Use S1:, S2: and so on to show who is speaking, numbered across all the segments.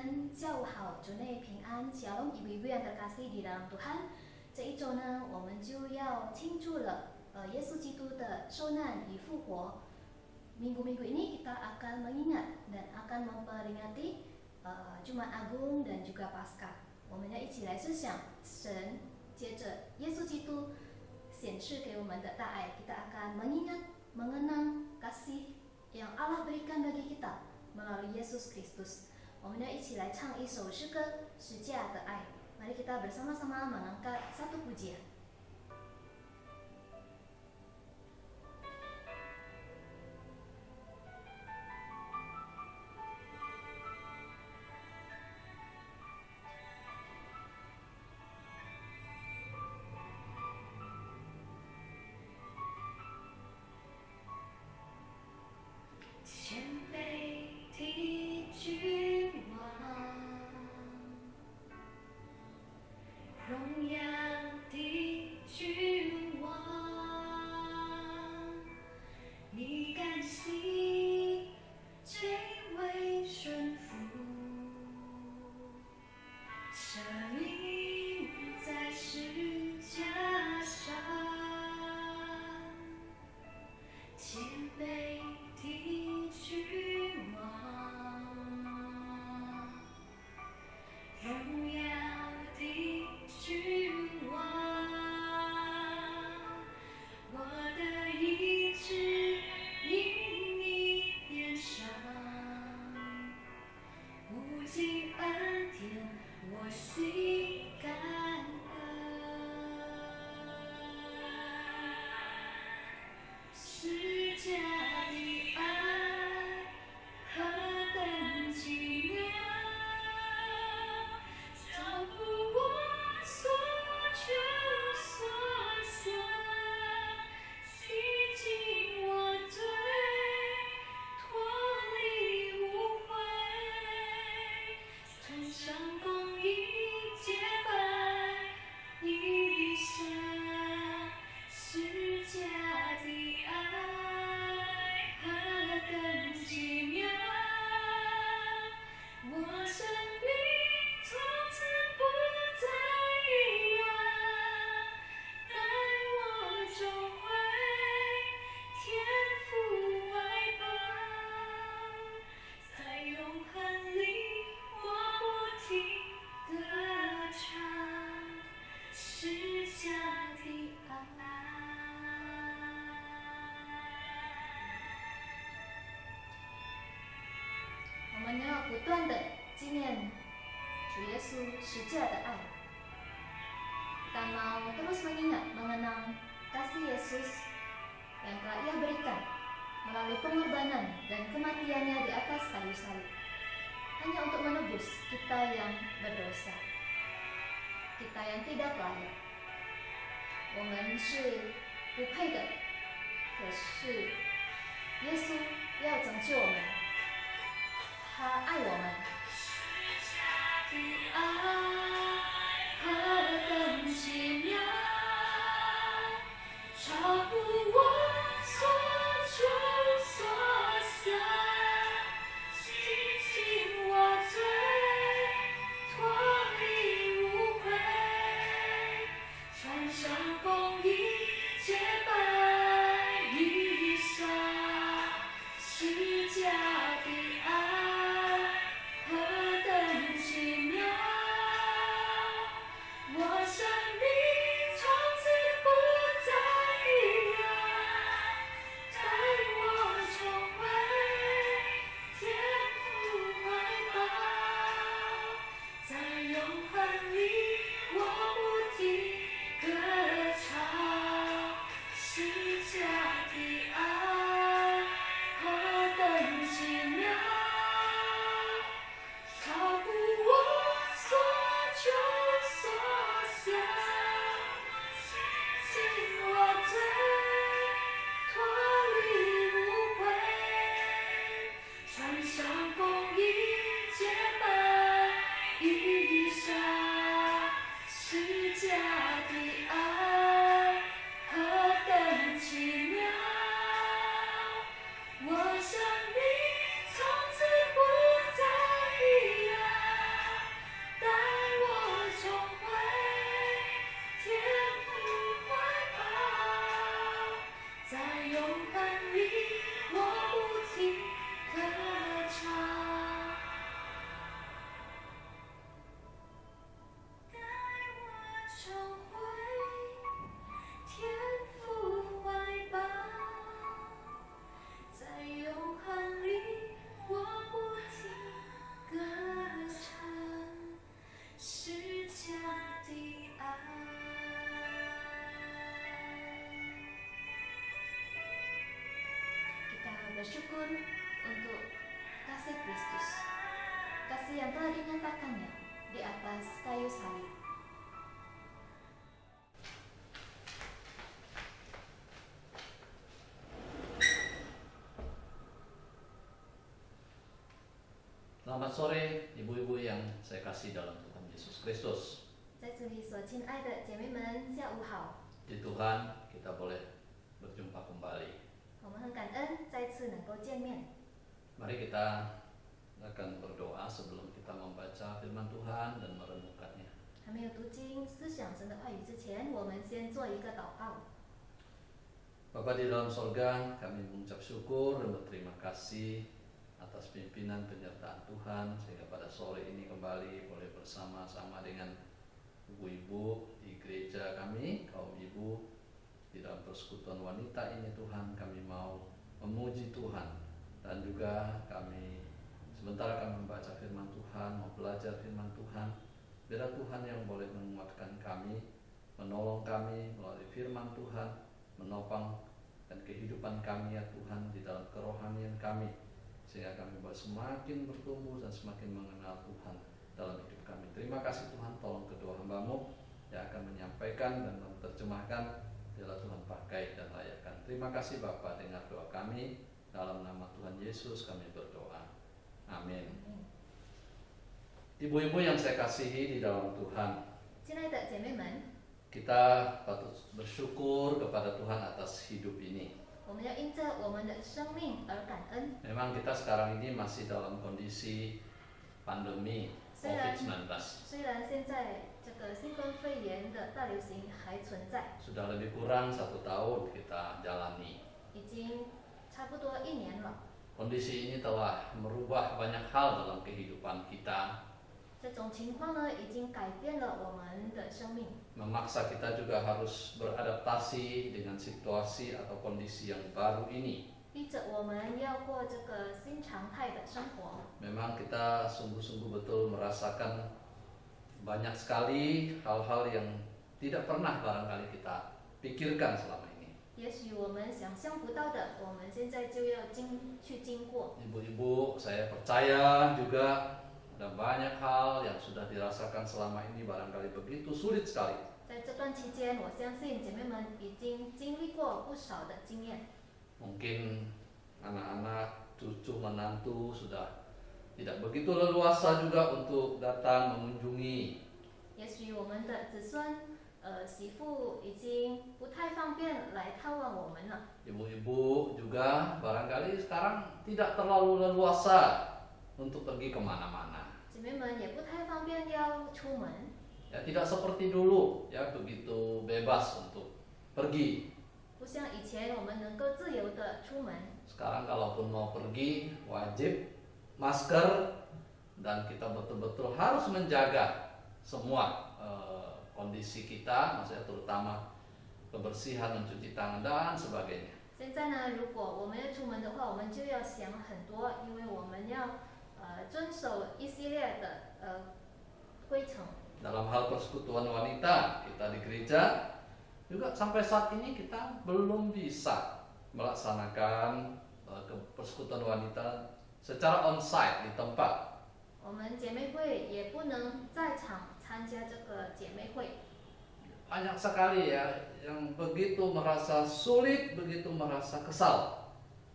S1: 们下午好，主内平安，Shalom ibu-ibu yang terkasih di dalam Tuhan。这一周呢，我们就要庆祝了耶稣基督的受难与复活。Minggu-minggu ini kita akan mengingat dan akan memperingati Jumat Agung dan juga Paskah。我们要一起来思想神接着耶稣基督显示给我们的大爱。Kita akan mengingat, mengenang kasih yang Allah berikan bagi kita melalui Yesus Kristus。我们要一起来唱一首诗歌《十架的爱》。Mari kita bersama-sama mengangkat satu pujian。我们要不断的纪念主耶稣十架的爱。Kita mau terus mengingat, mengenang kasih Yesus yang telah Ia berikan melalui pengorbanan dan kematiannya di atas kayu salib, hanya untuk menebus kita yang berdosa, kita yang tidak layak。我们是不配的，可是耶稣要拯救我们。他爱我们，的爱何等奇妙，超乎我所求所想，洗净我罪，脱离污秽，穿上公义，洁白衣裳，十架的爱。何等奇妙！ bersyukur untuk kasih Kristus, kasih yang telah dinyatakannya di atas kayu salib.
S2: Selamat sore ibu-ibu yang saya kasih dalam Tuhan Yesus Kristus.
S1: 在这里所亲爱的姐妹们，下午好。
S2: Di Tuhan kita boleh berjumpa kembali.
S1: 我们很感恩再次能够见面。
S2: Mari kita akan berdoa sebelum kita membaca firman Tuhan dan merenungkannya.
S1: 还没有读经思想神的话语之前，我们先做一个祷告。
S2: Bapa di dalam sorga, kami mengucap syukur dan berterima kasih atas pimpinan penyertaan Tuhan sehingga pada sore ini kembali boleh bersama-sama dengan ibu-ibu di gereja kami, kaum ibu di dalam persekutuan wanita ini. Tuhan, kami mau memuji Tuhan dan juga kami sebentar akan membaca firman Tuhan, mau belajar firman Tuhan. Biar Tuhan yang boleh menguatkan kami, menolong kami melalui firman Tuhan, menopang dan kehidupan kami ya Tuhan di dalam kerohanian kami, sehingga kami semakin bertumbuh dan semakin mengenal Tuhan dalam hidup kami. Terima kasih Tuhan, tolong kedua hamba-Mu yang akan menyampaikan dan menerjemahkan, biarlah Tuhan pakai dan layakkan. Terima kasih Bapa, dengar doa kami, dalam nama Tuhan Yesus kami berdoa. Amin. Ibu-ibu yang saya kasihi di dalam Tuhan,
S1: 亲爱的姐妹们，
S2: kita patut bersyukur kepada Tuhan atas hidup ini.
S1: 我们要因着我们的生命而感恩。
S2: Memang kita sekarang ini masih dalam kondisi pandemi COVID-19.
S1: 虽然现在这个新冠肺炎的大流行还存在，
S2: Sudah lebih kurang 1 tahun kita jalani.
S1: 已经差不多1年了。
S2: Kondisi ini telah merubah banyak hal dalam kehidupan kita,
S1: 这种情况呢，已经改变了我们的生命，
S2: memaksa kita juga harus beradaptasi dengan situasi atau kondisi yang baru ini.
S1: 逼着我们要过这个新常态的生活。
S2: Memang kita sungguh-sungguh betul merasakan banyak sekali hal-hal yang tidak pernah barangkali kita pikirkan selama ini.
S1: 也许我们想象不到的，我们现在就要去经过。
S2: Ibu-ibu, saya percaya juga ada banyak hal yang sudah dirasakan selama ini barangkali begitu sulit sekali.
S1: 在这段期间，我相信姐妹们已经经历过不少的经验。
S2: Mungkin anak-anak, cucu, menantu sudah tidak begitu leluasa juga untuk datang mengunjungi.
S1: 也许我们的子孙、媳妇已经不太方便来探望我们了。
S2: Ibu-ibu juga barangkali sekarang tidak terlalu leluasa untuk pergi kemana-mana.
S1: 姐妹们也不太方便要出门，
S2: Ya, tidak seperti dulu ya begitu bebas untuk pergi.
S1: 不像以前我们能够自由的出门。
S2: Sekarang kalaupun mau pergi wajib masker dan kita betul-betul harus menjaga semua kondisi kita, maksudnya terutama kebersihan, mencuci tangan dan sebagainya.
S1: 现在呢，如果我们要出门的话，我们就要想很多，因为我们要遵守一系列的规程。
S2: Dalam hal persekutuan wanita kita di gereja juga sampai saat ini kita belum bisa melaksanakan persekutuan wanita secara onsite di tempat.
S1: 我们姐妹会也不能在场参加这个姐妹会。
S2: Banyak sekali ya yang begitu merasa sulit, begitu merasa kesal.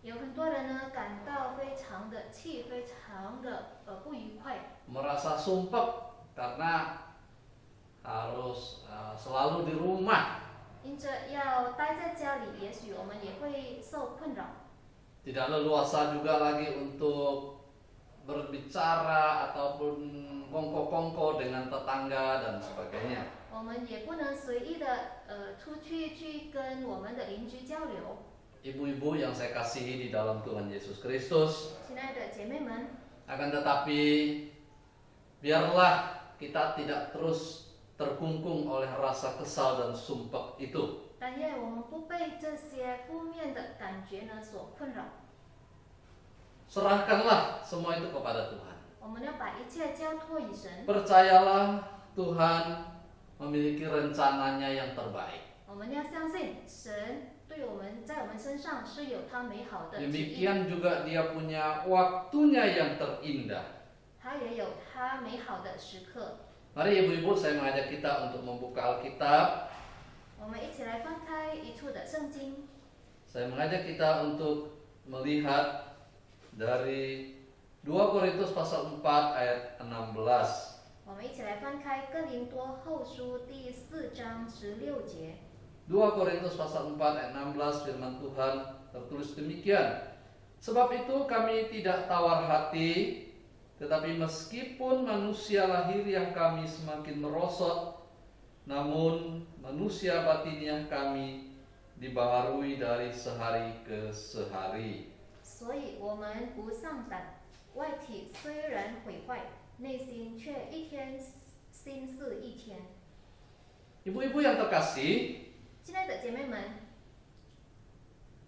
S1: 有很多人呢感到非常的气，非常的不愉快，
S2: Merasa sumpek karena harus selalu di rumah.
S1: 因着要待在家里，也许我们也会受困扰。
S2: Tidak leluasa juga lagi untuk berbicara ataupun kongko-kongko dengan tetangga dan sebagainya.
S1: 我们也不能随意的出去跟我们的邻居交流。
S2: Ibu-ibu yang saya kasihi di dalam Tuhan Yesus Kristus,
S1: 亲爱的姐妹们，
S2: akan tetapi biarlah kita tidak terus terkungkung oleh rasa kesal dan sumpek itu.
S1: 但愿我们不被这些负面的感觉呢所困扰。
S2: Serahkanlah semua itu kepada Tuhan.
S1: 我们要把一切交托于神。
S2: Percayalah Tuhan memiliki rencananya yang terbaik.
S1: 我们要相信神对对我们在我们身上是有他美好的旨意，
S2: Demikian juga Dia punya waktunya yang terindah.
S1: 他也有他美好的时刻。
S2: Mari ibu-ibu, saya mengajak kita untuk membuka Alkitab.
S1: 我们一起来翻开一处的圣经，
S2: Saya mengajak kita untuk melihat dari 2 Korintus pasal 4 ayat 16.
S1: 我们一起来翻开哥林多后书第4章16节。
S2: 2 Korintus pasal 4 ayat 16 firman Tuhan tertulis demikian. Sebab itu kami tidak tawar hati, tetapi meskipun manusia lahir yang kami semakin merosot, namun manusia batinnya kami dibaharui dari sehari ke sehari.
S1: 所以我们不丧胆，外体虽然毁坏，内心却一天新似一天。
S2: Ibu-ibu yang terkasih,
S1: 亲爱的姐妹们，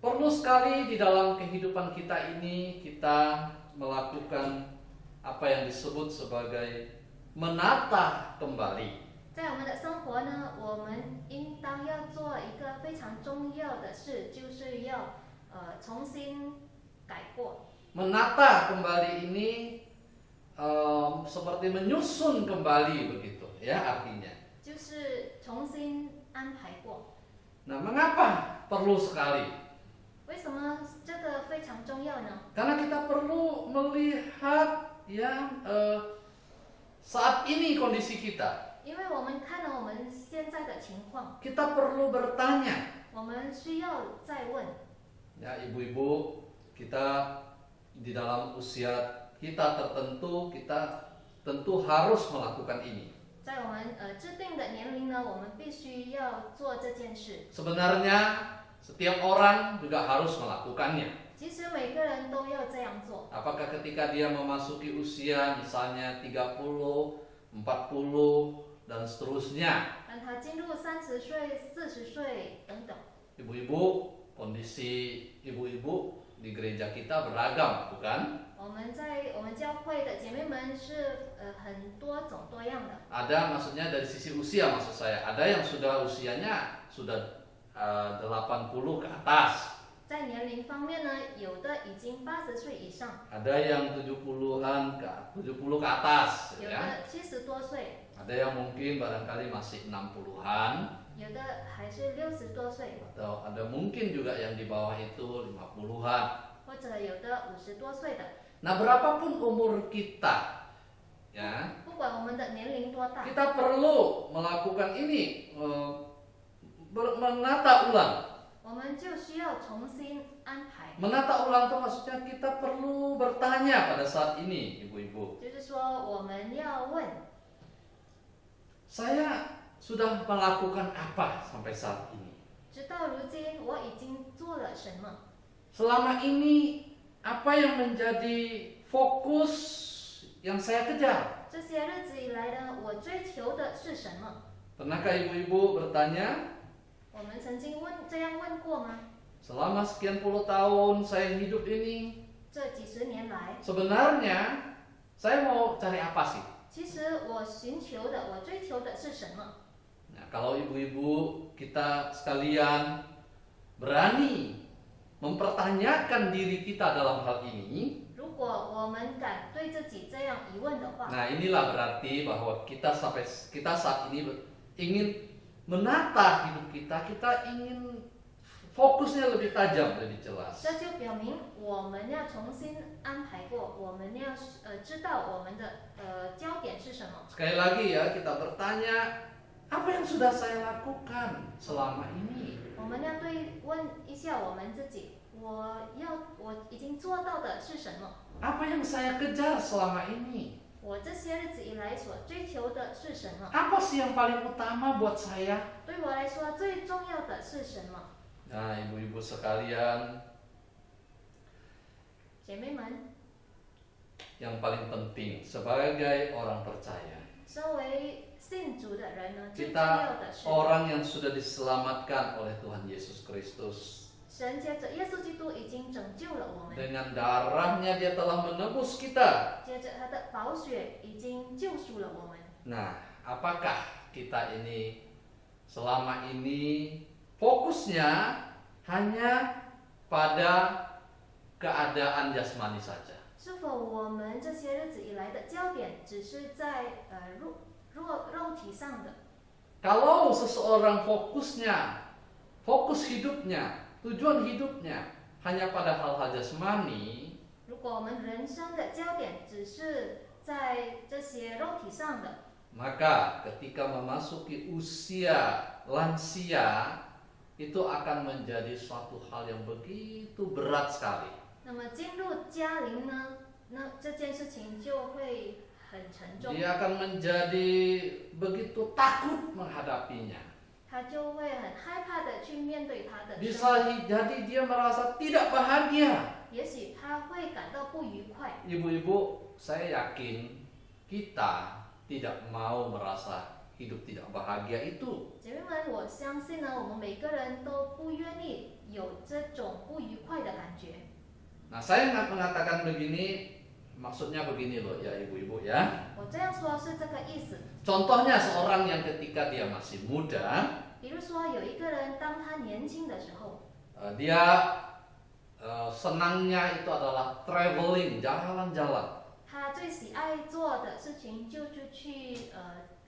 S2: perlu sekali di dalam kehidupan kita ini kita melakukan apa yang disebut sebagai menata kembali.
S1: 在我们的生活呢，我们应当要做一个非常重要的事，就是要重新改过。
S2: Menata kembali ini seperti menyusun kembali begitu ya artinya.
S1: 就是重新安排过。
S2: Nah, mengapa perlu sekali?
S1: 为什么这个非常重要呢？
S2: Karena kita perlu melihat ya saat ini kondisi kita.
S1: 因为我们看了我们现在的情况，
S2: Kita perlu bertanya.
S1: 我们需要再问。
S2: Ya, ibu-ibu, kita di dalam usia kita tertentu, kita tentu harus melakukan ini.
S1: 在我们制定的年龄呢，我们必须要做这件事。
S2: Sebenarnya setiap orang juga harus melakukannya.
S1: 其实每个人都要这样做。
S2: Apakah ketika dia memasuki usia misalnya 30, 40 dan seterusnya.
S1: 让他进入30岁、40岁等等。
S2: Ibu-ibu, kondisi ibu-ibu di gereja kita beragam, bukan?
S1: 我们教会的姐妹们是很多种多样的。
S2: Ada maksudnya dari sisi usia maksud saya. Ada yang sudah usianya sudah 80 ke atas.
S1: 在年龄方面呢，有的已经80岁以上，
S2: Ada yang 70-an ke 70 ke atas,
S1: 有
S2: ya.
S1: 的70多岁，
S2: Ada yang mungkin barangkali masih 60-an,
S1: 有的还是60多岁，
S2: atau ada mungkin juga yang di bawah itu 50-an.
S1: 或者有的50多岁的。
S2: Nah, berapapun umur kita, ya,
S1: 不管我们的年龄多大，
S2: kita perlu melakukan ini, menata ulang.
S1: 我们就需要重新安排。
S2: Menata ulang itu maksudnya kita perlu bertanya pada saat ini, ibu-ibu.
S1: 就是说，我们要问，
S2: Saya sudah melakukan apa sampai saat ini?
S1: 直到如今我已经做了什么？
S2: Selama ini apa yang menjadi fokus yang saya kejar?
S1: 这些日子以来呢，我追求的是什么？
S2: Pernahkah ibu-ibu bertanya?
S1: 我们曾经这样问过吗？
S2: Selama sekian puluh tahun saya hidup ini,
S1: 这几十年来，
S2: sebenarnya saya mau cari apa sih?
S1: 其实我寻求的，我追求的是什么？
S2: Nah, kalau ibu-ibu kita sekalian berani mempertanyakan diri kita dalam hal ini,
S1: 如果我们敢对自己这样疑问的话，
S2: nah inilah berarti bahwa kita saat ini ingin menata hidup kita, kita ingin fokusnya lebih tajam, lebih jelas.
S1: 这就表明我们要重新安排过，我们要知道我们的焦点是什么。
S2: Sekali lagi ya, kita bertanya, apa yang sudah saya lakukan selama ini?
S1: 我们要问一下我们自己，我已经做到的是什么？
S2: Apa yang saya kejar selama ini?
S1: 我这些日子以来所追求的是什么？
S2: Apa sih yang paling utama buat saya?
S1: 对我来说最重要的是什么？
S2: Nah, ibu-ibu sekalian,
S1: 姐妹们，
S2: yang paling penting sebagai orang percaya,
S1: 身为信主的人呢，最重要
S2: kita
S1: 的是
S2: orang yang sudah diselamatkan oleh Tuhan Yesus Kristus.
S1: 神借着耶稣基督已经拯救了我们，
S2: Dengan darahnya dia telah menebus kita.
S1: 借着他的宝血已经救赎了我们。
S2: Nah, apakah kita ini selama ini fokusnya hanya pada keadaan jasmani saja.
S1: 是否我们这些日子以来的焦点只是在肉体上的？
S2: Kalau seseorang fokus hidupnya, tujuan hidupnya hanya pada hal-hal jasmani,
S1: 如果我们人生的焦点只是在这些肉体上的，
S2: maka ketika memasuki usia lansia itu akan menjadi suatu hal yang begitu berat sekali.
S1: 那么进入家庭呢，那这件事情就会很沉重，
S2: Dia akan menjadi begitu takut menghadapinya.
S1: 他就会很害怕的去面对他的生
S2: Bisa jadi dia merasa tidak bahagia.
S1: 也许他会感到不愉快。
S2: Ibu-ibu, saya yakin kita tidak mau merasa hidup tidak bahagia itu.
S1: 姐妹们，我相信呢，我们每个人都不愿意有这种不愉快的感觉。
S2: Nah, saya nggak mengatakan begini, maksudnya begini loh ya ibu-ibu ya.
S1: 我这样说是这个意思。
S2: Contohnya seorang yang ketika dia masih muda,
S1: 比如说有一个人，当他年轻的时候，
S2: dia senangnya itu adalah traveling, jalan-jalan.
S1: 他最喜爱做的事情就是去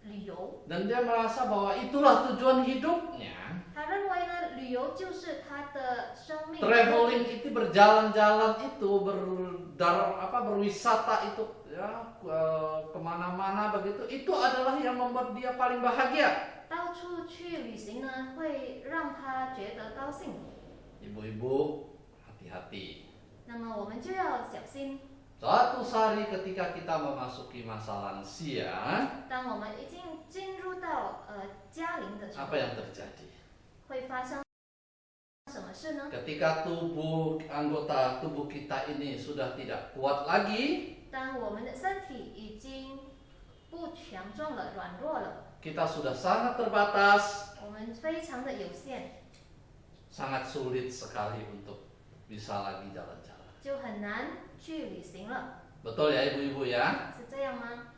S1: 旅游。
S2: Dan dia merasa bahwa itulah tujuan hidupnya.
S1: 他认为呢，旅游就是他的生命。
S2: Traveling itu berjalan-jalan itu berwisata itu ya kemana-mana begitu, itu adalah yang membuat dia paling bahagia.
S1: 到处去旅行呢，会让他觉得高兴。
S2: Ibu-ibu hati-hati.
S1: 那么我们就要小心，
S2: Suatu hari ketika kita memasuki masa lansia,
S1: 当我们已经进入到家龄的时候
S2: apa，yang terjadi?
S1: 会发生什么事呢？
S2: Ketika anggota tubuh kita ini sudah tidak kuat lagi,
S1: 当我们的身体已经不强壮了、软弱了，
S2: kita sudah sangat terbatas,
S1: 我们非常的有限，
S2: sangat sulit sekali untuk bisa lagi jalan-jalan.
S1: 就很难去旅行了，
S2: Betul ya ibu-ibu ya?
S1: 是这样吗？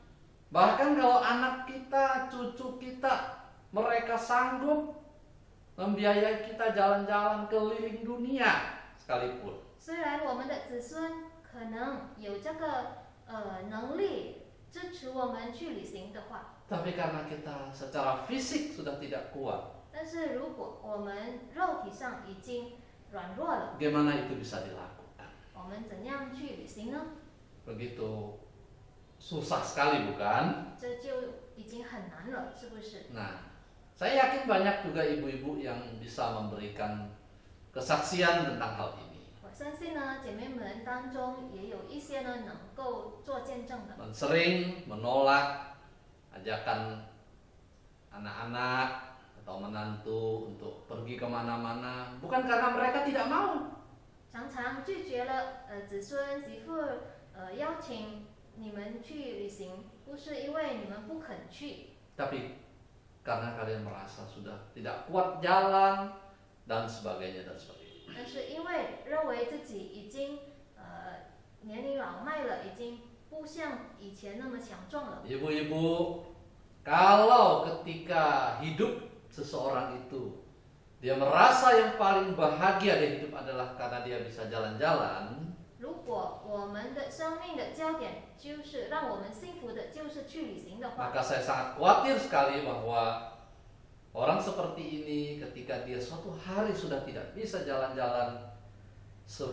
S2: Bahkan kalau anak kita, cucu kita, mereka sanggup membiayai kita jalan-jalan keliling dunia sekalipun.
S1: 虽然我们的子孙可能有这个能力支持我们去旅行的话，
S2: Tapi karena kita secara fisik sudah tidak kuat,
S1: 但是如果我们肉体上已经软弱了，
S2: bagaimana itu bisa dilakukan?
S1: 我们怎样去旅行呢？
S2: Begitu susah sekali bukan?
S1: 这就已经很难了，是不是？
S2: Nah, saya yakin banyak juga ibu-ibu yang bisa memberikan kesaksian tentang hal ini.
S1: 我相信呢，姐妹们当中也有一些呢能够做见证的。
S2: Dan sering menolak ajakan anak-anak atau menantu untuk pergi kemana-mana, bukan karena mereka tidak mau,
S1: 常常拒绝了子孙媳妇邀请你们去旅行，不是因为你们不肯去，
S2: tapi karena kalian merasa sudah tidak kuat jalan dan sebagainya dan sebagainya.
S1: 但是因为认为自己已经年龄老迈了，已经不像以前那么强壮了。
S2: Ibu-ibu, kalau ketika hidup seseorang itu dia merasa yang paling bahagia di hidup adalah karena dia bisa jalan-jalan,
S1: 如果我们的生命的焦点就是让我们幸福的，就是去旅行的话，
S2: maka saya sangat khawatir sekali bahwa orang seperti ini ketika dia suatu hari sudah tidak bisa jalan-jalan,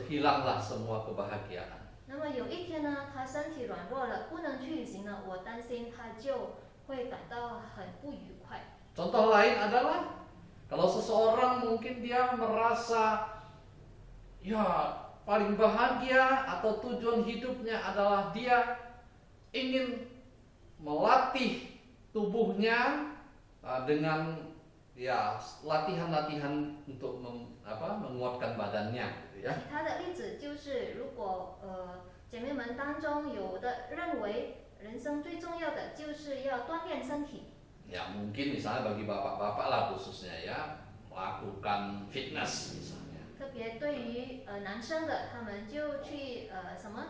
S2: hilanglah semua kebahagiaan.
S1: 那么有一天呢，他身体软弱了，不能去旅行了，我担心他就会感到很不愉快。
S2: Contoh lain adalah kalau seseorang mungkin dia merasa ya paling bahagia atau tujuan hidupnya adalah dia ingin melatih tubuhnya dengan ya latihan-latihan untuk menguatkan badannya gitu ya.
S1: 其他的例子就是，如果姐妹们当中有的认为人生最重要的就是要锻炼身体，
S2: Ya mungkin misalnya bagi bapak-bapak lah khususnya ya melakukan fitness misalnya.
S1: 特别对于男生的，他们就去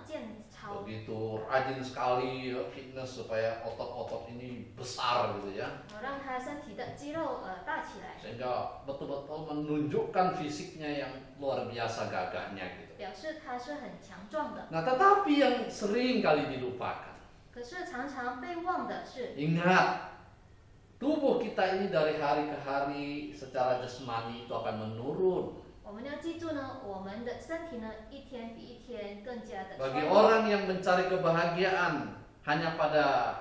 S1: 健操，
S2: begitu rajin sekali fitness supaya otot-otot ini besar gitu ya,
S1: 让他身体的肌肉大起来，
S2: sehingga betul-betul menunjukkan fisiknya yang luar biasa gagahnya gitu.
S1: 表示他是很强壮的。
S2: Nah, tetapi yang sering kali dilupakan,
S1: 可是常常被忘的是，
S2: ingat tubuh kita ini dari hari ke hari secara jasmani itu akan menurun.
S1: 我们要记住呢，我们的身体呢一天比一天更加的
S2: Bagi
S1: 衰弱。
S2: orang yang mencari kebahagiaan hanya pada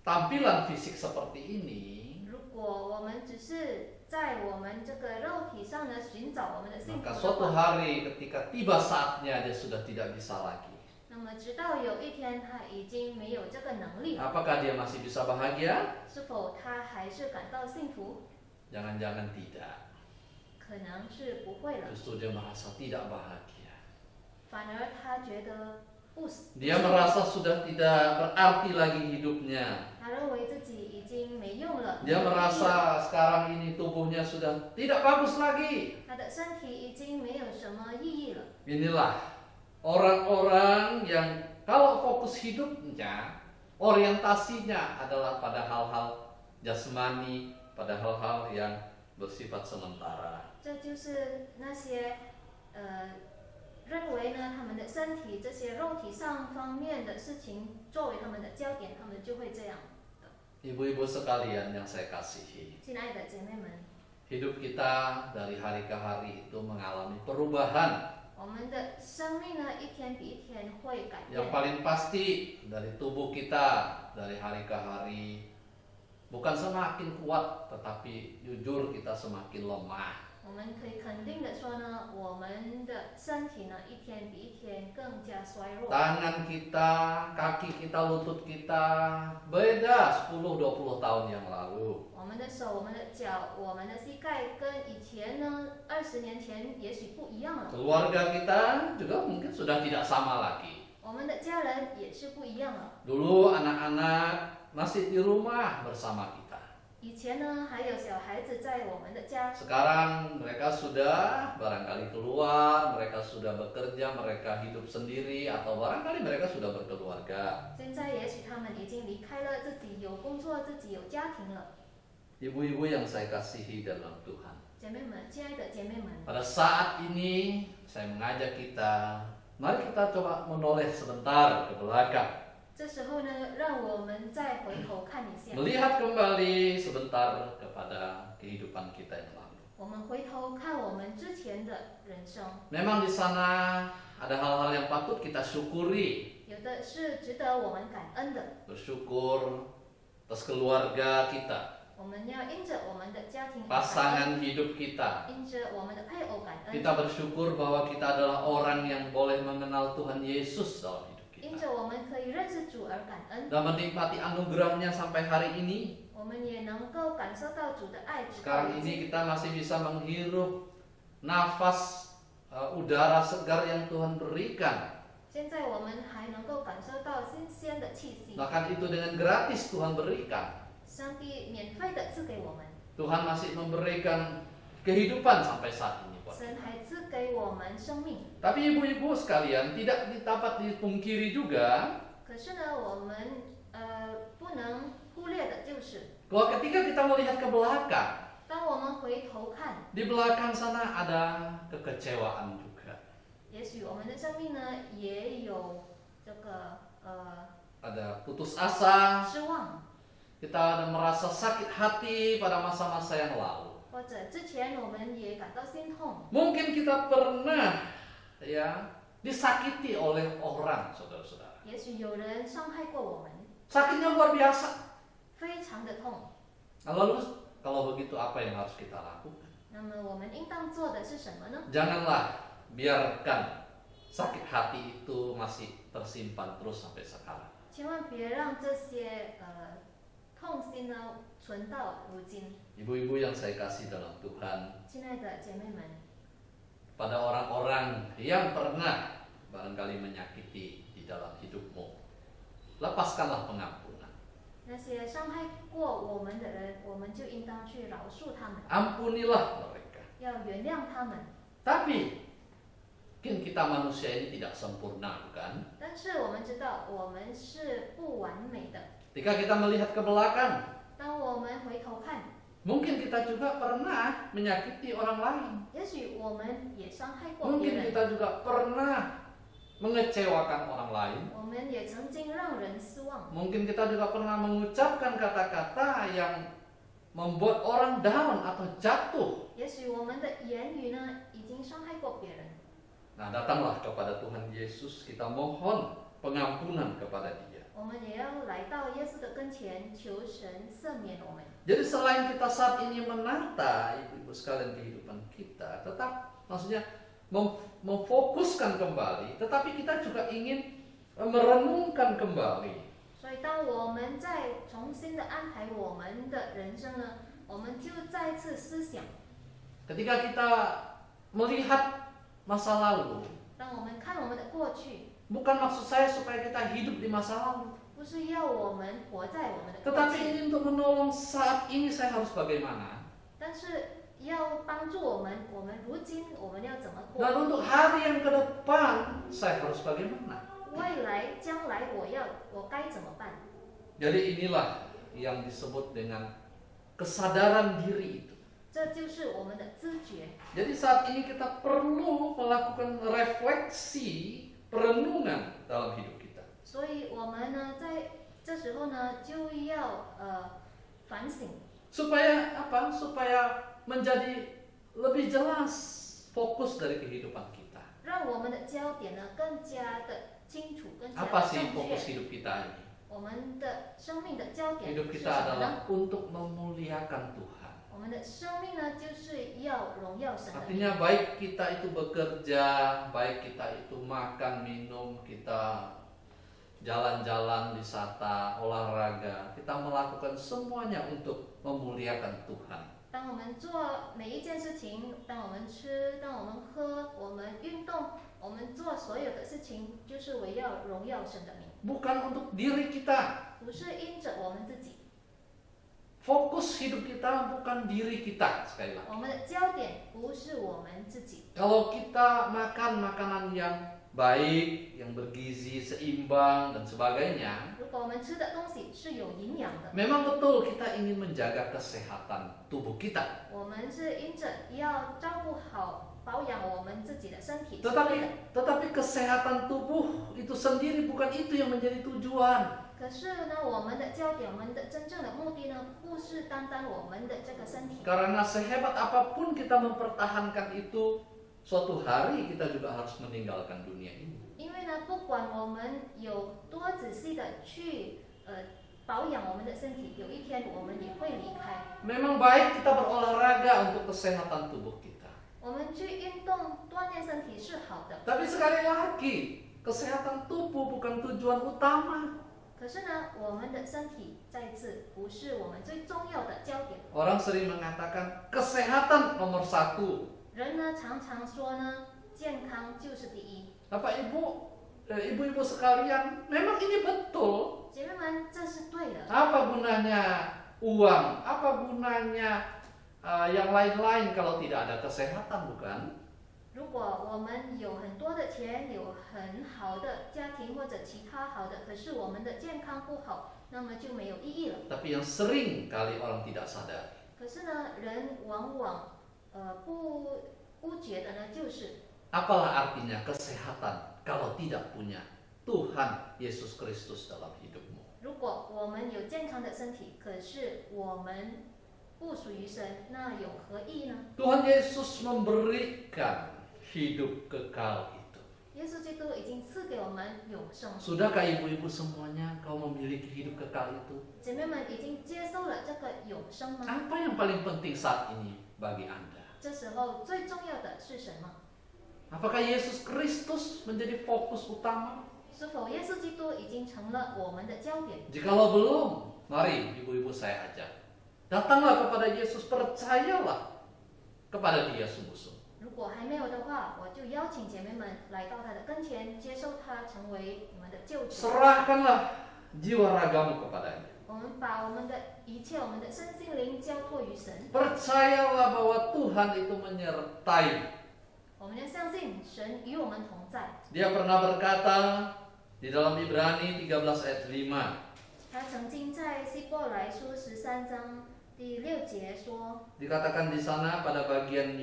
S2: tampilan fisik seperti ini,
S1: 如果我们只是在我们这个肉体上呢寻找我们的幸福
S2: maka
S1: 的
S2: suatu
S1: 话，
S2: hari ketika tiba saatnya dia sudah tidak bisa lagi.
S1: 那么直到有一天他已经没有这个能力了，
S2: Apakah dia masih bisa bahagia?
S1: 是否他还是感到幸福？
S2: Jangan-jangan tidak.
S1: 可能是不会了，
S2: Justru dia merasa tidak bahagia.
S1: 反而他觉得不，
S2: Dia merasa sudah tidak berarti lagi hidupnya.
S1: 他认为自己已经没用了，
S2: Dia merasa sekarang ini tubuhnya sudah tidak bagus lagi.
S1: 他的身体已经没有什么意义了。
S2: Inilah orang-orang yang kalau fokus hidupnya, orientasinya adalah pada hal-hal jasmani, pada hal-hal yang bersifat sementara.
S1: 这就是那些认为呢，他们的身体这些肉体上方面的事情作为他们的焦点，他们就会这样的。
S2: Ibu-ibu sekalian yang saya kasihi,
S1: 亲爱的姐妹们，
S2: hidup kita dari hari ke hari itu mengalami perubahan.
S1: 我们的生命呢一天比一天会改
S2: Yang
S1: 变。
S2: paling pasti dari tubuh kita dari hari ke hari bukan semakin kuat, tetapi jujur kita semakin lemah.
S1: 我们可以肯定的说呢，我们的身体呢一天比一天更加衰弱。
S2: Tangan kita, kaki kita, lutut kita beda 10-20 tahun yang lalu.
S1: 我们的手、我们的脚、我们的膝盖跟以前呢20年前也许不一样了。
S2: Keluarga kita juga mungkin sudah tidak sama lagi.
S1: 我们的家人也是不一样了。
S2: Dulu anak-anak masih di rumah bersama kita.
S1: 以前呢还有小孩子在我们的家，
S2: Sekarang mereka sudah barangkali keluar, mereka sudah bekerja, mereka hidup sendiri, atau barangkali mereka sudah berkeluarga.
S1: 现在也许他们已经离开了，自己有工作，自己有家庭了。
S2: Ibu-ibu yang saya kasihi dalam Tuhan,
S1: 姐妹们，亲爱的姐妹们，
S2: pada saat ini saya mengajak kita, mari kita coba menoleh sebentar ke belakang.
S1: 这时候呢，让我们再回头看一下，
S2: Melihat kembali sebentar kepada kehidupan kita yang lalu.
S1: 我们回头看我们之前的人生，
S2: Memang di sana ada hal-hal yang patut kita syukuri.
S1: 有的是值得我们感恩的。
S2: Bersyukur atas keluarga kita,
S1: 我们要因着我们的家庭而感恩，
S2: pasangan hidup kita.
S1: 因着我们的配偶感恩，
S2: Kita bersyukur bahwa kita adalah orang yang boleh mengenal Tuhan Yesus dalam hidup
S1: 因
S2: kita.
S1: 着我们可以认识主而感恩，
S2: Dan menikmati anugerahnya sampai hari ini.
S1: 我们也能够感受到主的爱，直到
S2: Sekarang
S1: 如
S2: ini
S1: 今。
S2: kita masih bisa menghirup nafas udara segar yang Tuhan berikan.
S1: 现在我们还能够感受到新鲜的气息，
S2: Bahkan itu dengan gratis Tuhan berikan.
S1: 上帝免费的赐给我们，
S2: Tuhan masih memberikan kehidupan sampai saat ini.
S1: 神还赐给我们生命。
S2: Tapi ibu-ibu sekalian, tidak dapat dipungkiri juga
S1: 可是呢，我们不能忽略的就是，
S2: bahwa ketika kita melihat ke belakang,
S1: 当我们回头看，
S2: di belakang sana ada kekecewaan juga.
S1: 也许我们的生命呢也有这个
S2: Ada putus asa,
S1: 失望，
S2: kita ada merasa sakit hati pada masa-masa yang lalu.
S1: 或者之前我们也感到心痛。
S2: Mungkin kita pernah ya disakiti oleh orang, saudara-saudara.
S1: 也许有人伤害过我们，
S2: Sakitnya luar biasa.
S1: 非常的痛。
S2: Lalu kalau begitu apa yang harus kita lakukan?
S1: 那么我们应当做的是什么呢？
S2: Janganlah biarkan sakit hati itu masih tersimpan terus sampai sekarang.
S1: 千万别让这些痛心呢存到如今。
S2: Ibu-ibu yang saya kasih dalam Tuhan,
S1: 亲爱的姐妹们，
S2: pada orang-orang yang pernah barangkali menyakiti di dalam hidupmu, lepaskanlah pengampunan.
S1: 那些伤害过我们的人，我们就应当去饶恕他们，
S2: Ampunilah mereka.
S1: 要原谅他们。
S2: Tapi mungkin kita manusia ini tidak sempurna, bukan?
S1: 但是我们知道我们是不完美的。
S2: Ketika kita melihat ke belakang,
S1: 当我们回头看，
S2: mungkin kita juga pernah menyakiti orang lain.
S1: 也许我们也伤害过别
S2: Mungkin
S1: 人，
S2: kita juga pernah mengecewakan orang lain.
S1: 我们也曾经让人失望，
S2: Mungkin kita juga pernah mengucapkan kata-kata yang membuat orang down atau jatuh.
S1: 也许我们的言语呢已经伤害过别人。
S2: Nah, datanglah kepada Tuhan Yesus, kita mohon pengampunan kepada Dia.
S1: 我们也要来到耶稣的跟前，求神赦免我们。
S2: Jadi selain kita saat ini menata ibu-ibu sekalian kehidupan kita, tetap maksudnya memfokuskan kembali, tetapi kita juga ingin merenungkan kembali.
S1: 所以，当我们再重新的安排我们的人生呢，我们就再次思想。
S2: Ketika kita melihat masa lalu,
S1: 当我们看我们的过去，
S2: bukan maksud saya supaya kita hidup di masa lalu,
S1: 不是要我们活在我们的过
S2: tetapi
S1: 去，
S2: ini untuk menolong saat ini saya harus bagaimana.
S1: 但是要帮助我们，我们如今我们要怎么过？
S2: Dan untuk hari yang ke depan saya harus bagaimana.
S1: 未来将来我该怎么办？
S2: Jadi inilah yang disebut dengan kesadaran diri itu.
S1: 这就是我们的知觉。
S2: Jadi saat ini kita perlu melakukan refleksi, perenungan dalam hidup kita.
S1: 所以我们呢，在这时候呢，就要反省，
S2: Supaya apa? Supaya menjadi lebih jelas fokus dari kehidupan kita.
S1: 让我们的焦点呢更加的清楚，更加
S2: Apa
S1: 的
S2: sih
S1: 正
S2: fokus
S1: 确。
S2: hidup kita ini?
S1: 我们的生命的焦点
S2: Hidup
S1: 是
S2: kita
S1: 什么呢？
S2: adalah untuk memuliakan Tuhan.
S1: 我们的生命呢，就是要荣耀神的名。
S2: Artinya baik kita itu bekerja, baik kita itu makan, minum, kita jalan-jalan, wisata, olahraga, kita melakukan semuanya untuk memuliakan Tuhan.
S1: 当我们做每一件事情，当我们吃，当我们喝，我们运动，我们做所有的事情，就是为要荣耀神的名，
S2: Bukan untuk diri kita.
S1: 不是因着我们自己。
S2: Fokus hidup kita bukan diri kita, sekali lagi.
S1: 我们的焦点不是我们自己。
S2: Kalau kita makan makanan yang baik, yang bergizi, seimbang, dan sebagainya,
S1: 如果我们吃的东西是有营养的，
S2: memang betul kita ingin menjaga kesehatan tubuh kita.
S1: 我们是因着要照顾好、保养我们自己的身体。是对的
S2: Tetapi kesehatan tubuh itu sendiri bukan itu yang menjadi tujuan.
S1: 可是呢，我们的焦点，我们的真正的目的呢，不是单单我们的这个身体。
S2: Karena sehebat apapun kita mempertahankan itu, suatu hari kita juga harus meninggalkan dunia ini.
S1: 因为呢，不管我们有多仔细的去保养我们的身体，有一天我们也会离开。
S2: Memang baik kita berolahraga untuk kesehatan tubuh kita.
S1: 我们去运动锻炼身体是好的，
S2: Tapi sekali lagi, kesehatan tubuh bukan tujuan utama.
S1: 可是呢，我们的身体再次不是我们最重要的焦点。
S2: Orang sering mengatakan kesehatan nomor satu.
S1: 人呢常常说呢，健康就是第一。
S2: Bapak ibu-ibu sekalian, memang ini betul.
S1: 姐妹们，这是对的。
S2: Apa gunanya uang? Apa gunanya yang lain-lain kalau tidak ada kesehatan, bukan?
S1: 如果我们有很多的钱，有很好的家庭或者其他好的，可是我们的健康不好，那么就没有意义了。
S2: Tapi yang sering kali orang tidak sadar,
S1: 可是呢，人往往不觉得呢，就是
S2: apalah artinya kesehatan kalau tidak punya Tuhan Yesus Kristus dalam hidupmu?
S1: 如果我们有健康的身体，可是我们不属于神，那有何意呢？
S2: Tuhan Yesus memberikan hidup kekal itu.
S1: 耶稣基督已经赐给我们永生，
S2: Sudahkah ibu-ibu semuanya kau memiliki hidup kekal itu?
S1: 姐妹们已经接受了这个永生吗？
S2: Apa yang paling penting saat ini bagi Anda?
S1: 这时候最重要的是什么？
S2: Apakah Yesus Kristus menjadi fokus utama?
S1: 是否耶稣基督已经成了我们的焦点？
S2: Jikalau belum, mari ibu-ibu saya ajak. Datanglah kepada Yesus, percayalah kepada Dia sungguh-sungguh.
S1: 如果还没有的话，我就邀请姐妹们来到他的跟前，接受他成为你们的救主。
S2: Serahkanlah jiwa ragamu kepadanya.
S1: 我们把我们的一切，我们的身心灵交托于神。
S2: Percayalah bahwa Tuhan itu menyertai.
S1: 我我们要相信神与我们同在。
S2: Dia pernah berkata di dalam Ibrani 13 ayat 5,
S1: 他曾经在希伯来书13章第6节说，
S2: dikatakan di sana pada bagian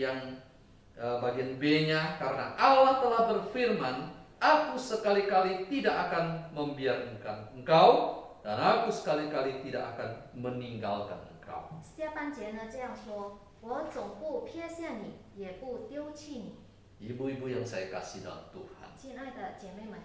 S2: B-nya, karena Allah telah berfirman, aku sekali-kali tidak akan membiarkan engkau, dan aku sekali-kali tidak akan meninggalkan engkau.
S1: 下半节呢这样说，我总不撇下你，也不丢弃你。
S2: Ibu-ibu yang saya kasih dalam Tuhan,
S1: 亲爱的姐妹们，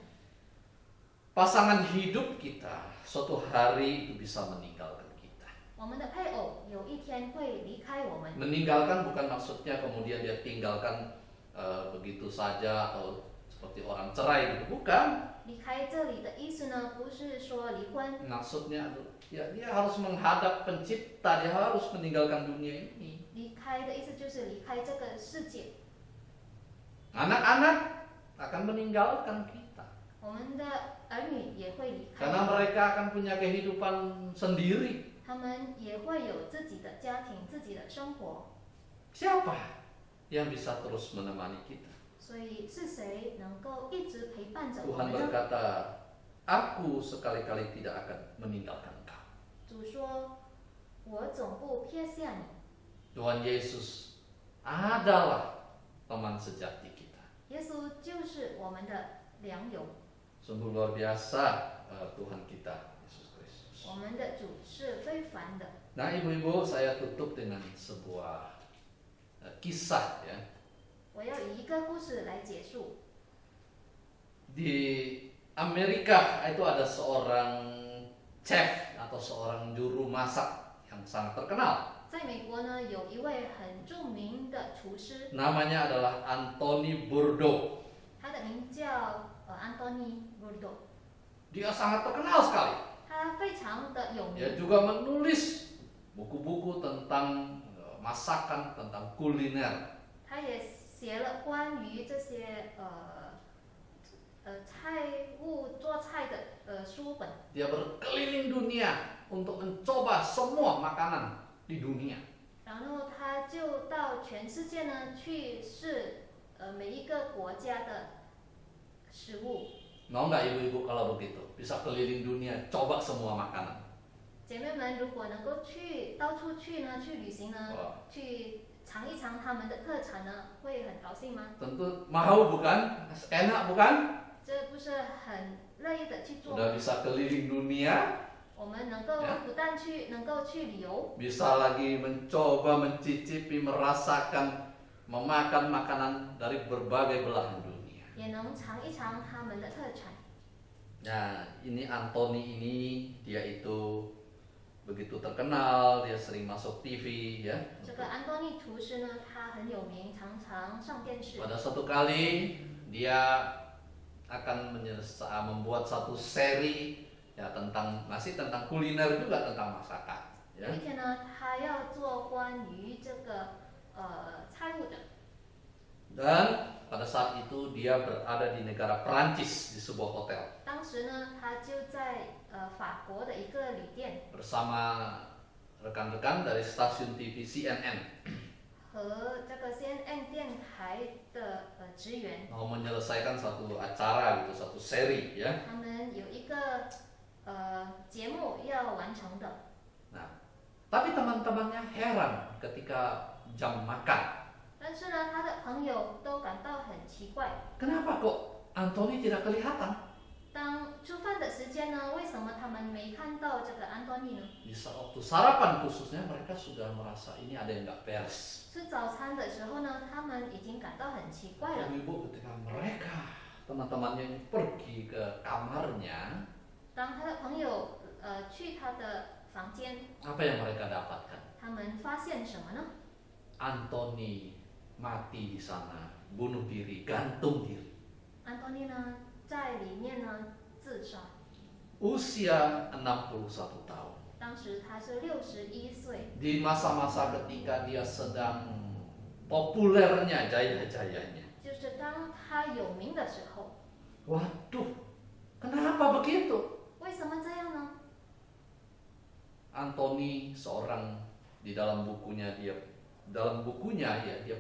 S2: pasangan hidup kita suatu hari itu bisa meninggalkan kita.
S1: 我们的配偶有一天会离开我们。
S2: Meninggalkan bukan maksudnya kemudian dia tinggalkan begitu saja atau seperti orang cerai gitu, bukan.
S1: 离开这里的意思呢，不是说离婚，
S2: Maksudnya ya dia harus menghadap pencipta, dia harus meninggalkan dunia ini.
S1: 离开的意思就是离开这个世界。
S2: Anak-anak akan meninggalkan kita
S1: 我们的儿女也会离开，
S2: karena mereka akan punya kehidupan sendiri.
S1: 他们也会有自己的家庭、自己的生活。
S2: Siapa yang bisa terus menemani kita?
S1: 所以是谁能够一直陪伴着我
S2: Tuhan
S1: 们呢？
S2: berkata, aku sekali-kali tidak akan meninggalkan engkau.
S1: 主说：“我总不撇下你。”
S2: Tuhan Yesus adalah teman sejati kita.
S1: 耶稣就是我们的良友，
S2: Sungguh luar biasa Tuhan kita Yesus Kristus.
S1: 我们的主是非凡的。
S2: Nah, ibu-ibu, saya tutup dengan sebuah kisah ya.
S1: 我要以一个故事来结束。
S2: Di Amerika itu ada seorang chef atau seorang juru masak yang sangat terkenal.
S1: 在美国呢，有一位很著名的厨师，
S2: Namanya adalah Anthony Bourdain.
S1: 他的名叫Anthony Bourdain，
S2: Dia sangat terkenal sekali.
S1: 他非常的有
S2: Dia
S1: 名，
S2: juga menulis buku-buku tentang masakan, tentang kuliner.
S1: 他也写了关于这些菜物做菜的书本。
S2: Dia berkeliling dunia untuk mencoba semua makanan di dunia.
S1: 然后他就到全世界呢去试每一个国家的食物。
S2: Mau nggak ibu-ibu kalau begitu? Bisa keliling dunia, coba semua makanan.
S1: 姐妹们，如果能够到处去呢，去旅行呢，
S2: Wah.
S1: 去尝一尝他们的特产呢，会很高兴吗？
S2: Tentu mau bukan? Enak bukan?
S1: 这不是很乐意的去做
S2: Udah
S1: 吗？
S2: bisa keliling dunia,
S1: 我们能够不但能够去旅游，
S2: bisa lagi mencoba, mencicipi, merasakan, memakan makanan dari berbagai belahan dunia.
S1: 也能尝一尝他们的特产。
S2: Nah, ini Anthony ini dia itu begitu terkenal, dia sering masuk TV ya.
S1: 这个安东尼厨师呢，他很有名，常常上电视。
S2: Pada suatu kali dia akan membuat satu seri ya tentang kuliner juga, tentang masakan
S1: 有
S2: ya.
S1: 一天呢，他要做关于这个菜物的。
S2: Dan pada saat itu dia berada di negara Perancis di sebuah hotel
S1: 当时呢，他就在法国的一个旅店，
S2: bersama rekan-rekan dari stasiun TV CNN
S1: 和这个 CNN 电台的职员，
S2: mau menyelesaikan satu acara gitu, satu seri ya.
S1: 他们有一个节目要完成的。
S2: Nah, tapi teman-temannya heran ketika jam makan.
S1: 但是呢，他的朋友都感到很奇怪，
S2: Kenapa kok Anthony tidak kelihatan?
S1: 当吃饭的时间呢，为什么他们没看到这个安东尼呢？
S2: Di waktu sarapan khususnya mereka sudah merasa ini ada yang nggak beres.
S1: 吃早餐的时候呢，他们已经感到很奇怪了。
S2: Ibu-ibu ketika mereka teman-temannya ini pergi ke kamarnya,
S1: 当他的朋友去他的房间，
S2: apa yang mereka dapatkan?
S1: 他们发现什么呢？
S2: Anthony mati di sana, bunuh diri, gantung diri.
S1: 安东尼呢，在里面呢自杀，
S2: Usia 61 tahun.
S1: 当时他是61岁，
S2: Di masa-masa ketika dia sedang populernya, jaya-jayanya.
S1: 就是当他有名的时候。
S2: Waduh, kenapa begitu?
S1: 为什么这样呢？
S2: Anthony seorang di dalam bukunya dia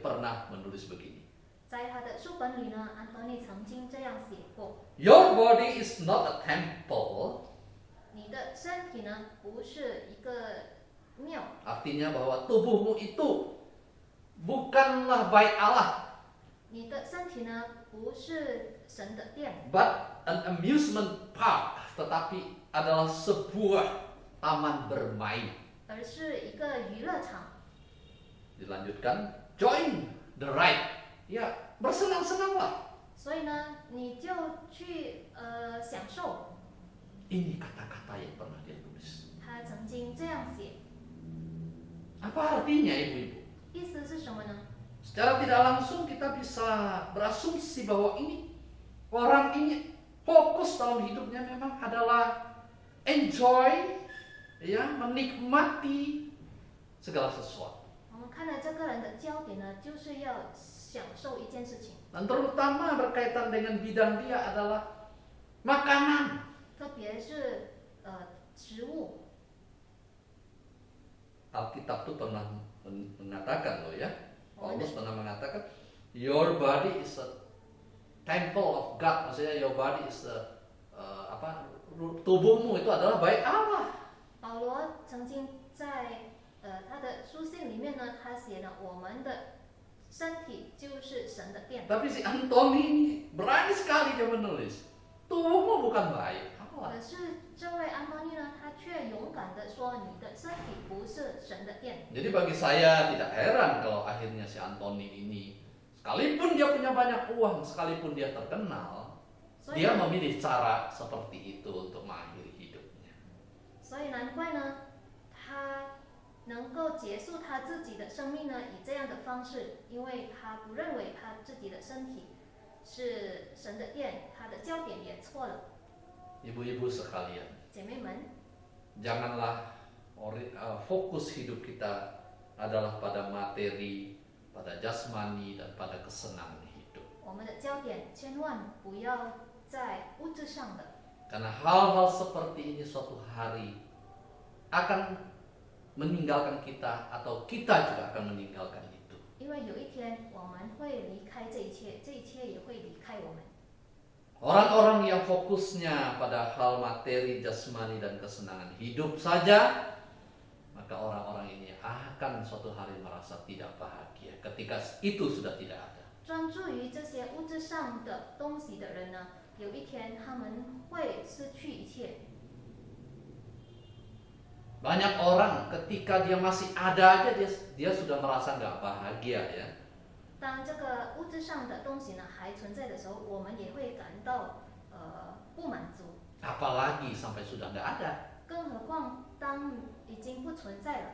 S2: pernah menulis begini.
S1: 在他的书本里呢，安东尼曾经这样写过：
S2: Your body is not a temple.
S1: 你的身体呢，不是一个庙，
S2: Artinya bahwa tubuhmu itu bukanlah bait Allah,
S1: 你的身体呢，不是神的殿，
S2: but an amusement park, tetapi adalah sebuah taman bermain.
S1: 而是一个娱乐场。
S2: Dilanjutkan, join the ride. Ya, bersenang-senanglah.
S1: 所以呢，你就去享受。
S2: Ini kata-kata yang pernah dia tulis.
S1: 他曾经这样写，
S2: Apa artinya ibu-ibu?
S1: 意思是什么呢？
S2: Secara tidak langsung kita bisa berasumsi bahwa orang ini fokus dalam hidupnya memang adalah enjoy, ya, menikmati segala sesuatu.
S1: 我们看了这个人的焦点呢，就是要享受一件事情，
S2: Dan terutama berkaitan dengan bidang dia adalah makanan.
S1: 特别是食物。
S2: Alkitab itu pernah mengatakan loh ya, Paulus pernah mengatakan, your body is a temple of God. Maksudnya your body is a, tubuhmu itu adalah bait Allah.
S1: 保罗曾经在他的书信里面呢，他写了我们的身体就是神的殿。
S2: Tapi si Antoni ini berani sekali dia menulis, tubuhmu bukan bait Allah.
S1: 可是这位安东尼呢，他却勇敢地说：“你的身体不是神的殿。”
S2: Jadi bagi saya tidak heran kalau akhirnya si Antoni ini, sekalipun dia punya banyak uang, sekalipun dia terkenal,
S1: 所以
S2: dia memilih cara seperti itu untuk mengakhiri hidupnya.
S1: 所以难怪呢，他能够结束他自己的生命呢，以这样的方式，因为他不认为他自己的身体是神的殿，他的焦点也错了。
S2: Ibu-ibu sekalian,
S1: 姐妹们，
S2: janganlah fokus hidup kita adalah pada materi, pada jasmani, dan pada kesenangan hidup.
S1: 我们的焦点千万不要在物质上的，
S2: Karena hal-hal seperti ini suatu hari akan meninggalkan kita atau kita juga akan meninggalkan itu.
S1: 因为有一天我们会离开这一切，这一切也会离开我们。
S2: Orang-orang yang fokusnya pada hal materi, jasmani, dan kesenangan hidup saja, maka orang-orang ini akan suatu hari merasa tidak bahagia ketika itu sudah tidak ada.
S1: 专注于这些物质上的东西的人呢，有一天他们会失去一切。
S2: Banyak orang ketika dia masih ada aja dia sudah merasa nggak bahagia ya.
S1: 当这个物质上的东西呢还存在的时候，我们也会感到不满足。
S2: Apalagi sampai sudah nggak ada.
S1: 更何况当已经不存在了。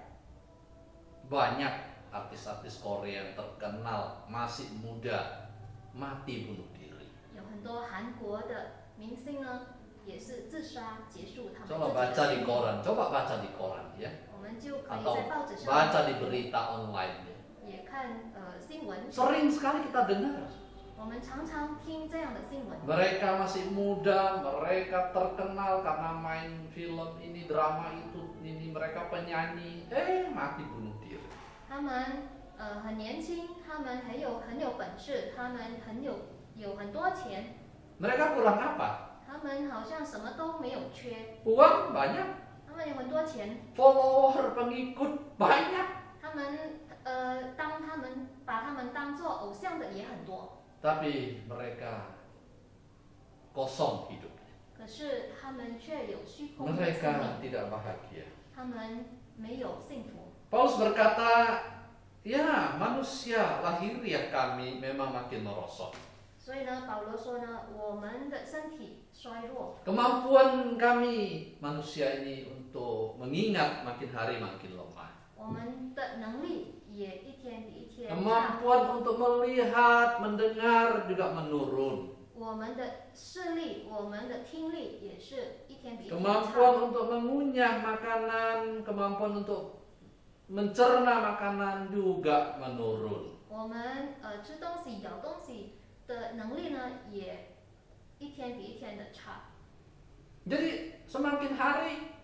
S2: Banyak artis-artis Korea yang terkenal masih muda mati bunuh diri.
S1: 有很多韩国的明星呢，也是自杀结束他们
S2: Coba
S1: 自己
S2: baca
S1: 的
S2: di
S1: 生命。
S2: koran, coba baca di koran ya.
S1: 我们就可以
S2: Atau
S1: 在报纸上
S2: baca di berita online ya.
S1: 也看新闻。
S2: Sering sekali kita dengar.
S1: 我们常常听这样的新闻。
S2: Mereka masih muda, mereka terkenal karena main film ini, drama itu, ini mereka penyanyi, mati bunuh diri.
S1: 他们很年轻，他们很有本事，他们有很多钱，
S2: Mereka kurang apa?
S1: 他们好像什么都没有缺，
S2: Uang banyak,
S1: 他们有很多钱，
S2: follower, pengikut banyak.
S1: 他们他们把他们当做偶像的也很多，
S2: Tapi mereka kosong hidupnya.
S1: 可是他们却有虚空的生
S2: Mereka
S1: 命，
S2: tidak bahagia.
S1: 他们没有幸福。
S2: Paulus berkata, ya manusia lahiriah kami memang makin merosot.
S1: 所以呢，保罗说呢，我们的身体衰弱，
S2: Kemampuan kami manusia ini untuk mengingat makin hari makin lemah.
S1: 我们的能力也一天比一天差，
S2: Kemampuan untuk melihat, mendengar juga menurun.
S1: 我们的视力、我们的听力也是一天比一天差。
S2: Kemampuan untuk mengunyah makanan, kemampuan untuk mencerna makanan juga menurun.
S1: 我们吃东西、咬东西的能力呢，也一天比一天的差。
S2: Jadi semakin hari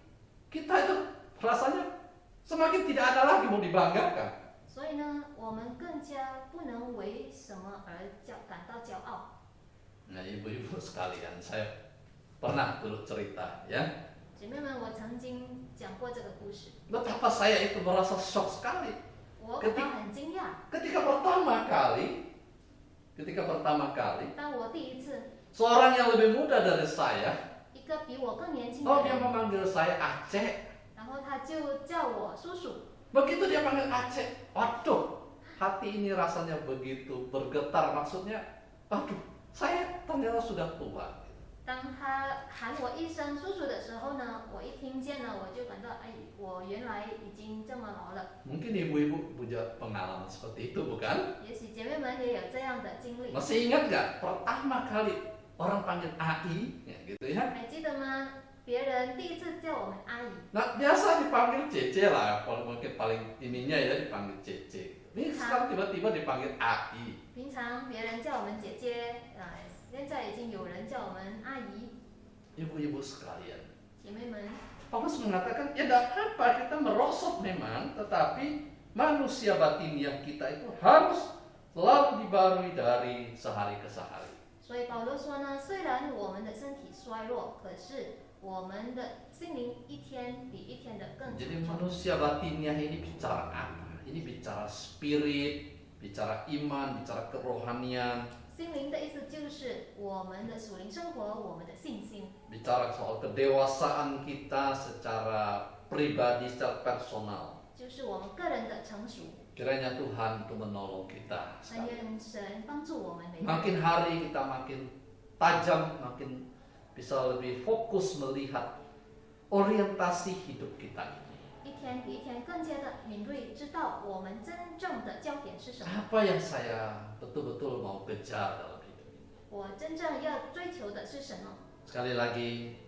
S2: kita itu rasanya semakin tidak ada lagi mau dibanggakan.
S1: 所以呢，我们更加不能为什么而感到骄傲。
S2: Nah, ibu-ibu sekalian, saya pernah dulu cerita ya,
S1: 姐妹们，我曾经讲过这个故事，
S2: betapa saya itu merasa shock sekali
S1: 我感到很惊讶。
S2: ketika pertama kali
S1: 当我第一次，
S2: seorang yang lebih muda dari saya,
S1: 一个比我更年轻的
S2: dia
S1: 人，
S2: memanggil saya Aceh.
S1: 然后他就叫我叔叔。
S2: Begitu dia panggil Aceh, waduh, hati ini rasanya begitu bergetar. Maksudnya, aduh, saya ternyata sudah tua.
S1: 当他喊我一声叔叔的时候呢，我一听见了，我就感到，哎，我原来已经这么老了。
S2: Mungkin ibu-ibu punya pengalaman seperti itu, bukan?
S1: 也许姐妹们也有这样的经历。
S2: Masih ingat nggak pertama kali orang panggil AI, ya, gitu ya?
S1: 还记得吗？别人第一次叫我们阿姨，
S2: Nah, biasa dipanggil Cece lah, kalau mungkin paling ininya ya dipanggil Cece. Ini sekarang tiba-tiba dipanggil AI.
S1: 平常别人叫我们姐姐，现在已经有人叫我们阿姨。
S2: Ibu-ibu sekalian,
S1: 姐妹们，
S2: Paulus mengatakan, ya tidak apa kita merosot memang, tetapi manusia batiniah kita itu harus selalu dibarui dari sehari ke sehari.
S1: 所以保罗说呢，虽然我们的身体衰弱，可是我们的心灵一天比一天的更
S2: Jadi
S1: 强壮。
S2: manusia batiniah ini bicara apa? Ini bicara spirit, bicara iman, bicara kerohanian,
S1: 心灵的意思就是我们的属灵生活，我们的信心，
S2: bicara soal kedewasaan kita secara pribadi, secara personal.
S1: 就是我们个人的成熟。
S2: Kiranya Tuhan itu menolong kita
S1: 但
S2: sekali.
S1: 愿神帮助我们每个人。
S2: Makin hari kita makin tajam, makin bisa lebih fokus melihat orientasi hidup kita ini.
S1: 一天比一天更加的敏锐，知道我们真正的焦点是什么。
S2: Apa yang saya betul-betul mau kejar dalam hidup ini?
S1: 我真正要追求的是什么？
S2: Sekali lagi,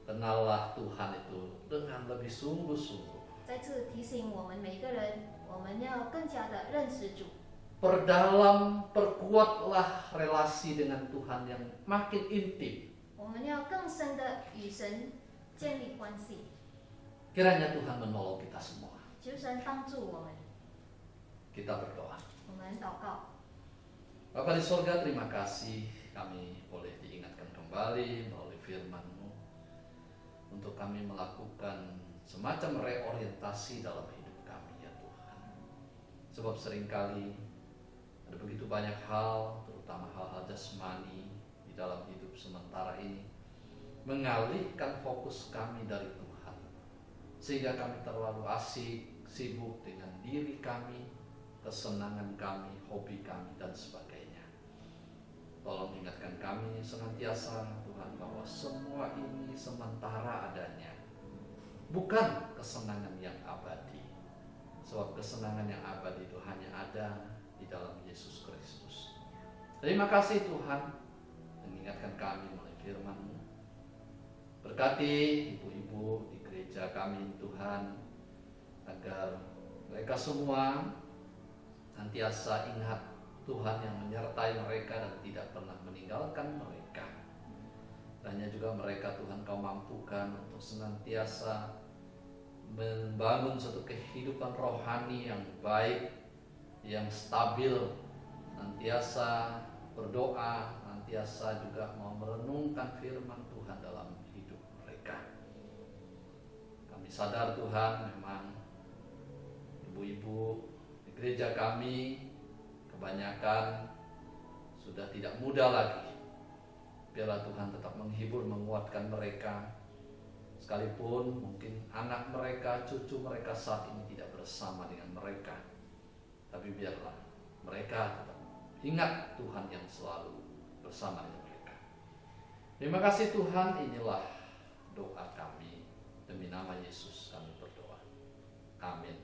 S2: kenallah Tuhan itu dengan lebih sungguh-sungguh.
S1: 再次提醒我们每个人，我们要更加的认识主，
S2: Perdalam, perkuatlah relasi dengan Tuhan yang makin intim.
S1: 我们要更深的与神建立关系。
S2: Kiranya Tuhan menolong kita semua.
S1: 求神帮助我们，
S2: Kita berdoa.
S1: 我们祷告。
S2: Bapa di sorga, terima kasih kami boleh diingatkan kembali melalui firman-Mu untuk kami melakukan semacam reorientasi dalam hidup kami, ya Tuhan. Sebab seringkali ada begitu banyak hal, terutama hal-hal jasmani di dalam hidup sementara ini, mengalihkan fokus kami dari Tuhan, sehingga kami terlalu asik, sibuk dengan diri kami, kesenangan kami, hobi kami, dan sebagainya. Tolong ingatkan kami senantiasa, Tuhan, bahwa semua ini sementara adanya, bukan kesenangan yang abadi. Sebab kesenangan yang abadi itu hanya ada di dalam Yesus Kristus. Terima kasih Tuhan, mengingatkan kami melalui firman-Mu. Berkati ibu-ibu di gereja kami, Tuhan, agar mereka semua senantiasa ingat Tuhan yang menyertai mereka dan tidak pernah meninggalkan mereka. Hanya juga mereka, Tuhan, Kau mampukan untuk senantiasa membangun suatu kehidupan rohani yang baik, yang stabil, senantiasa berdoa, senantiasa juga mau merenungkan firman Tuhan dalam hidup mereka. Kami sadar Tuhan, memang ibu-ibu di gereja kami kebanyakan sudah tidak muda lagi. Biarlah Tuhan tetap menghibur, menguatkan mereka, sekalipun mungkin anak mereka, cucu mereka saat ini tidak bersama dengan mereka. Tapi biarlah mereka tetap ingat Tuhan yang selalu bersama dengan mereka. Terima kasih Tuhan, inilah doa kami. Demi nama Yesus kami berdoa. Amin.